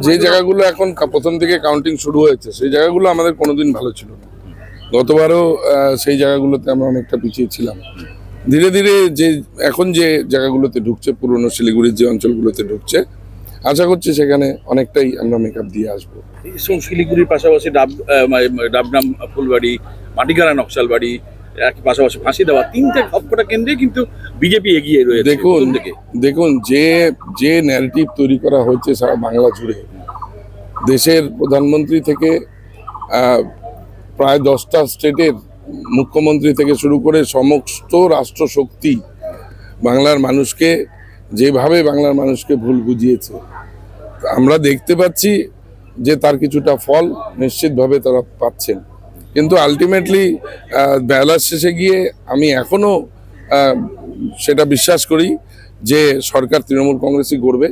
যে জায়গাগুলো এখন প্রথম থেকে কাউন্টিং শুরু হয়েছে সেই জায়গাগুলো আমাদের কোনোদিন ভালো ছিল না। গতবারও সেই জায়গাগুলোতে আমরা অনেকটা পিছিয়ে ছিলাম। ধীরে ধীরে এখন যে জায়গাগুলোতে ঢুকছে, পুরনো শিলিগুড়ির যে অঞ্চলগুলোতে ঢুকছে, আশা করছি সেখানে অনেকটাই আমরা মেকআপ দিয়ে আসবো। শিলিগুড়ির পাশাপাশি ডাবগ্রাম, ফুলবাড়ি, মাটিগাড়া, নকশালবাড়ি, পাশাপাশি ফাঁসি দেওয়া, তিনটে সবকটা কেন্দ্রে কিন্তু বিজেপি এগিয়ে রয়েছে। দেখুন যে ন্যারেটিভ তৈরি করা হয়েছে সারা বাংলা জুড়ে, দেশের প্রধানমন্ত্রী থেকে প্রায় 10টা স্টেটের মুখ্যমন্ত্রী থেকে শুরু করে সমস্ত রাষ্ট্রশক্তি বাংলার মানুষকে ভুল বুঝিয়েছে। আমরা দেখতে পাচ্ছি যে তার কিছুটা ফল নিশ্চিতভাবে তারা পাচ্ছেন, কিন্তু আলটিমেটলি বেলার শেষে গিয়ে আমি এখনো সেটা বিশ্বাস করি যে সরকার তৃণমূল কংগ্রেসই গড়বে।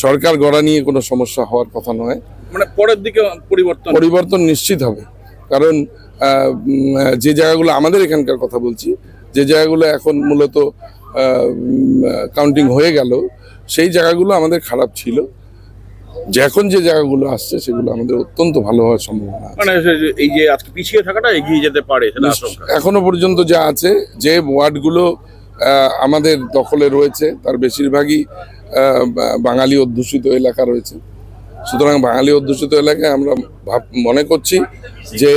সরকার গড়া নিয়ে কোনো সমস্যা হওয়ার কথা নয়, মানে পরের দিকে পরিবর্তন নিশ্চিত হবে। কারণ যে জায়গাগুলো আমাদের এখানকার কথা বলছি, যে জায়গাগুলো এখন মূলত কাউন্টিং হয়ে গেল, সেই জায়গাগুলো আমাদের খারাপ ছিল। এখন যে জায়গাগুলো আসছে সেগুলো আমাদের অত্যন্ত ভালো হওয়ার সম্ভাবনা আছে। মানে এই যে আজকে পিছিয়ে থাকাটা এগিয়ে যেতে পারে এখনো পর্যন্ত যা আছে, যে ওয়ার্ডগুলো আমাদের দখলে রয়েছে তার বেশিরভাগই বাঙালি অধ্যুষিত এলাকা রয়েছে। সুতরাং বাঙালি অধ্যুষিত এলাকায় আমরা মনে করছি যে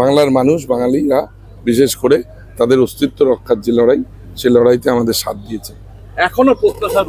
বাংলার মানুষ, বাঙালিরা বিশেষ করে তাদের অস্তিত্ব রক্ষার যে লড়াই, সেই লড়াইতে আমাদের সাথ দিয়েছে। এখনো প্রত্যাশা